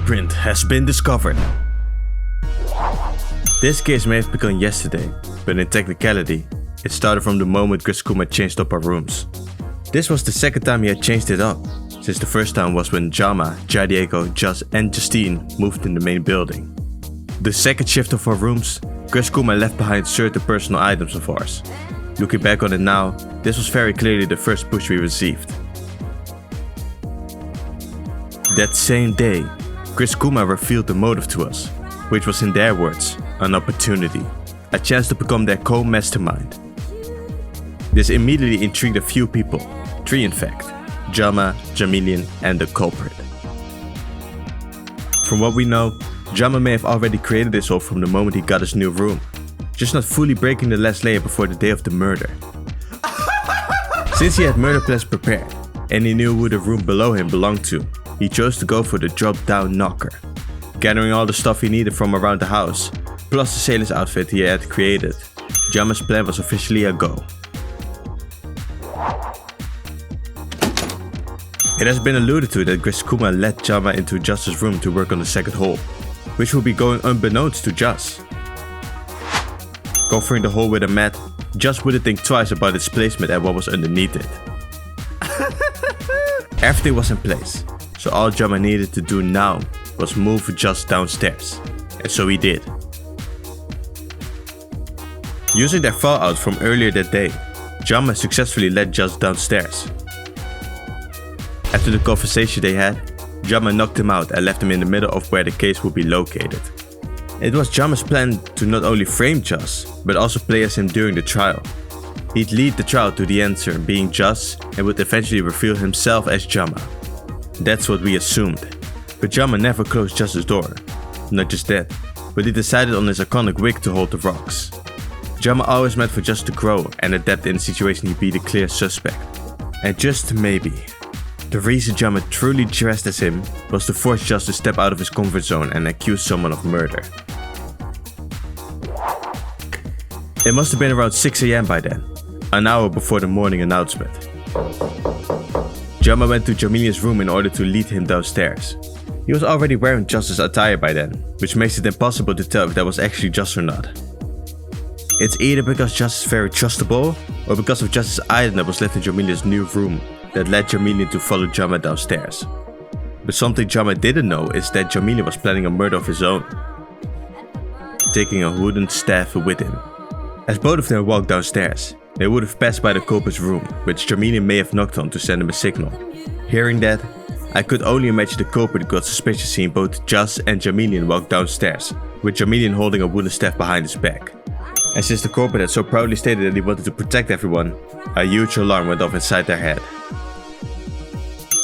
blueprint has been discovered. This case may have begun yesterday, but in technicality, it started from the moment Kuma changed up our rooms. This was the second time he had changed it up, since the first time was when Jama, Diego, Just and Justine moved in the main building. The second shift of our rooms, Kuma left behind certain personal items of ours. Looking back on it now, this was very clearly the first push we received. That same day, Kuma revealed the motive to us, which was in their words, an opportunity, a chance to become their co-mastermind. This immediately intrigued a few people, 3 in fact, Jama, Jamilian and the culprit. From what we know, Jama may have already created this all from the moment he got his new room, just not fully breaking the last layer before the day of the murder. Since he had murder plans prepared, and he knew who the room below him belonged to, he chose to go for the drop-down knocker. Gathering all the stuff he needed from around the house, plus the sailor's outfit he had created, Jama's plan was officially a go. It has been alluded to that Kuma led Jama into Just's room to work on the second hole, which will be going unbeknownst to Just. Covering the hole with a mat, Just wouldn't think twice about its placement and what was underneath it. Everything was in place, so all Jama needed to do now was move Just downstairs, and so he did. Using their fallout from earlier that day, Jama successfully led Just downstairs. After the conversation they had, Jama knocked him out and left him in the middle of where the case would be located. It was Jama's plan to not only frame Just, but also play as him during the trial. He'd lead the trial to the answer being Just and would eventually reveal himself as Jama. That's what we assumed. But Jama never closed Just's door. Not just that, but he decided on his iconic wig to hold the rocks. Jama always meant for Just to grow and adapt in a situation he'd be the clear suspect. And just maybe, the reason Jama truly dressed as him was to force Just to step out of his comfort zone and accuse someone of murder. It must have been around 6 AM by then, an hour before the morning announcement. Jama went to Jamilian's room in order to lead him downstairs. He was already wearing Just's attire by then, which makes it impossible to tell if that was actually Just or not. It's either because Just is very trustable, or because of Just's item that was left in Jamilian's new room that led Jamilian to follow Jama downstairs. But something Jama didn't know is that Jamilian was planning a murder of his own, taking a wooden staff with him. As both of them walked downstairs, they would have passed by the culprit's room, which Jamilian may have knocked on to send him a signal. Hearing that, I could only imagine the culprit got suspicious seeing both Just and Jamilian walk downstairs, with Jamilian holding a wooden staff behind his back. And since the culprit had so proudly stated that he wanted to protect everyone, a huge alarm went off inside their head.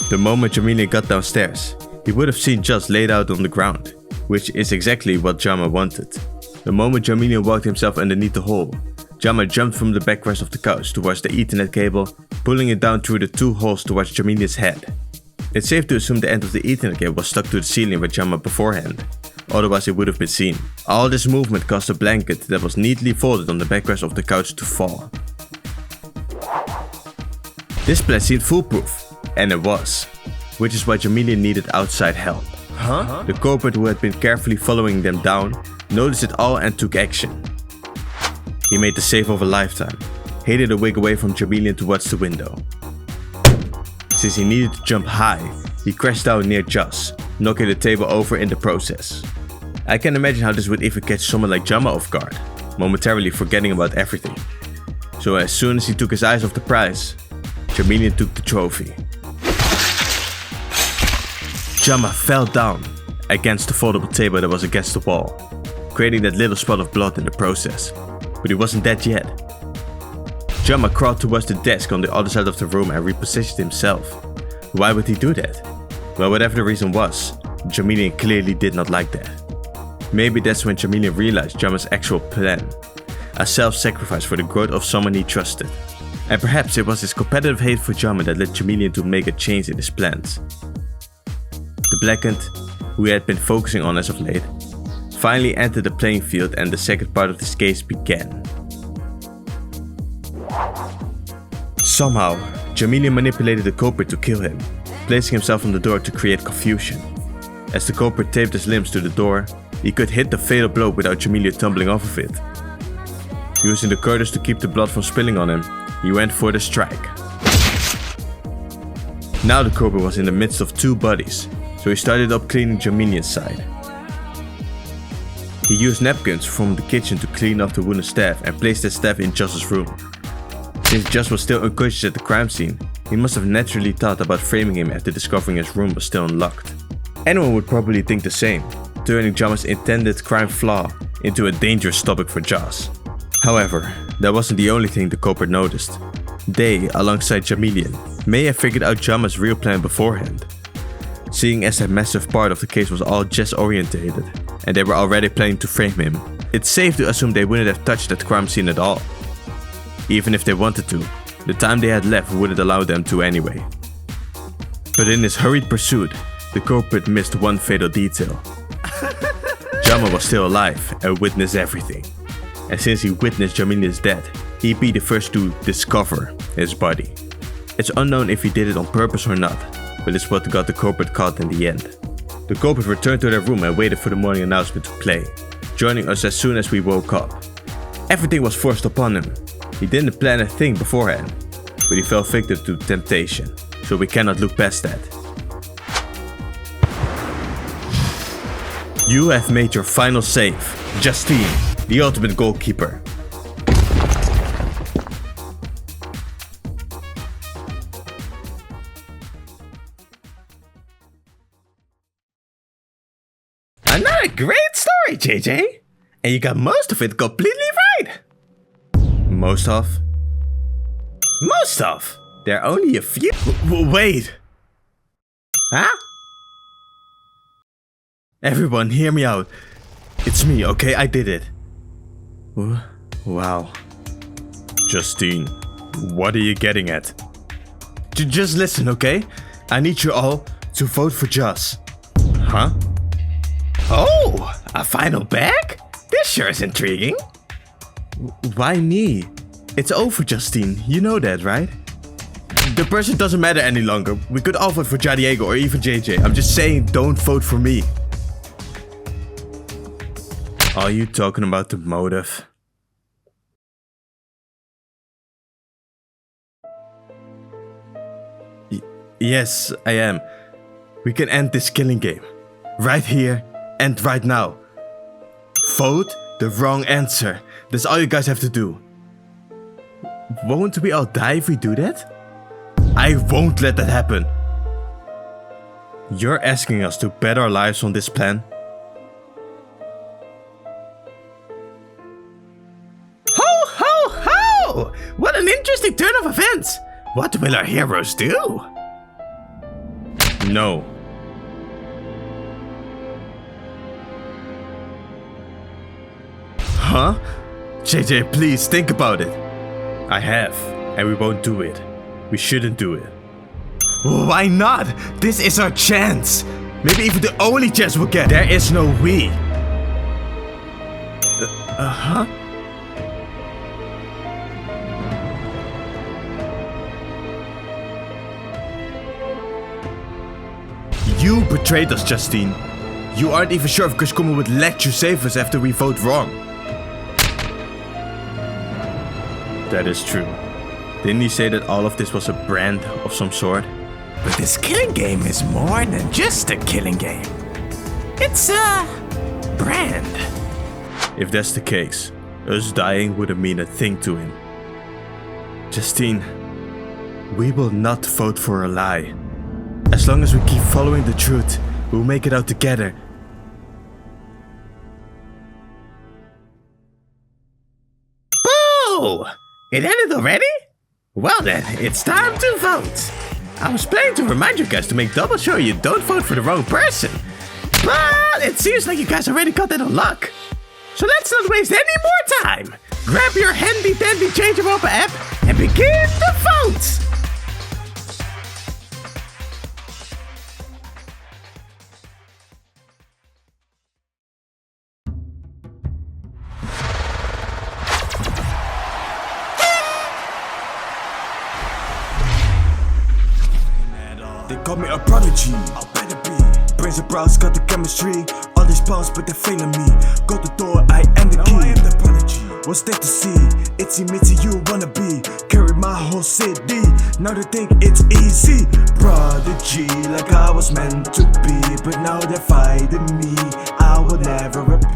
The moment Jamilian got downstairs, he would have seen Just laid out on the ground, which is exactly what Jama wanted. The moment Jamilian walked himself underneath the hole, Jama jumped from the backrest of the couch towards the Ethernet cable, pulling it down through the 2 holes towards Jamilian's head. It's safe to assume the end of the Ethernet cable was stuck to the ceiling with Jama beforehand, otherwise it would have been seen. All this movement caused a blanket that was neatly folded on the backrest of the couch to fall. This plan seemed foolproof, and it was, which is why Jamilian needed outside help. The culprit, who had been carefully following them down, noticed it all and took action. He made the save of a lifetime, headed a wig away from Jamilian towards the window. Since he needed to jump high, he crashed down near Just, knocking the table over in the process. I can imagine how this would even catch someone like Jama off guard, momentarily forgetting about everything. So as soon as he took his eyes off the prize, Jamilian took the trophy. Jama fell down against the foldable table that was against the wall, creating that little spot of blood in the process. But he wasn't dead yet. Jama crawled towards the desk on the other side of the room and repositioned himself. Why would he do that? Well, whatever the reason was, Jamilian clearly did not like that. Maybe that's when Jamilian realized Jama's actual plan, a self-sacrifice for the growth of someone he trusted. And perhaps it was his competitive hate for Jama that led Jamilian to make a change in his plans. The Blackened, who he had been focusing on as of late, finally entered the playing field and the second part of this case began. Somehow, Jamilian manipulated the culprit to kill him, placing himself on the door to create confusion. As the culprit taped his limbs to the door, he could hit the fatal blow without JayJanLee tumbling off of it. Using the curtains to keep the blood from spilling on him, he went for the strike. Now the culprit was in the midst of 2 bodies, so he started up cleaning JayJanLee's side. He used napkins from the kitchen to clean off the wooden staff and placed that staff in Joss's room. Since Joss was still unconscious at the crime scene, he must have naturally thought about framing him after discovering his room was still unlocked. Anyone would probably think the same, turning Jama's intended crime flaw into a dangerous topic for Joss. However, that wasn't the only thing the culprit noticed. They, alongside JayJanLee, may have figured out Jama's real plan beforehand. Seeing as that massive part of the case was all Jess orientated, and they were already planning to frame him, it's safe to assume they wouldn't have touched that crime scene at all. Even if they wanted to, the time they had left wouldn't allow them to anyway. But in his hurried pursuit, the culprit missed one fatal detail. Jama was still alive and witnessed everything. And since he witnessed JayJanLee's death, he'd be the first to discover his body. It's unknown if he did it on purpose or not, but it's what got the culprit caught in the end. The culprit returned to their room and waited for the morning announcement to play, joining us as soon as we woke up. Everything was forced upon him. He didn't plan a thing beforehand, but he fell victim to temptation, so we cannot look past that. You have made your final save, Justine, the ultimate goalkeeper. Another great story, JJ! And you got most of it completely right! Most of? Most of? There are only a few. Wait! Huh? Everyone, hear me out. It's me, okay? I did it. Wow. Justine, what are you getting at? Just listen, okay? I need you all to vote for Joss. Huh? Oh, a final bag? This sure is intriguing. Why me? It's over, Justine. You know that, right? The person doesn't matter any longer. We could all vote for Diego or even JJ. I'm just saying, don't vote for me. Are you talking about the motive? Yes, I am. We can end this killing game. Right here and right now. Vote the wrong answer. That's all you guys have to do. Won't we all die if we do that? I won't let that happen. You're asking us to bet our lives on this plan? Ho ho ho! What an interesting turn of events! What will our heroes do? No. Huh? JJ, please think about it. I have, and we won't do it. We shouldn't do it. Why not? This is our chance. Maybe even the only chance we'll get. There is no we. Huh? You betrayed us, Justine. You aren't even sure if Kushkuma would let you save us after we vote wrong. That is true. Didn't he say that all of this was a brand of some sort? But this killing game is more than just a killing game. It's a brand. If that's the case, us dying wouldn't mean a thing to him. Justine, we will not vote for a lie. As long as we keep following the truth, we'll make it out together. Boo! It ended already? Well then, it's time to vote. I was planning to remind you guys to make double sure you don't vote for the wrong person. But it seems like you guys already got that on lock. So let's not waste any more time. Grab your handy dandy JayJanRonpa app and begin the vote. They call me a prodigy, I better be. friends and bros got the chemistry. All these pals but they're failing me. Go the door, I am the key. I am the prodigy. What's there to see? Itsy mitzy you wanna be. Carry my whole city. Now they think it's easy. Prodigy like I was meant to be. But now they're fighting me. I will never repeat.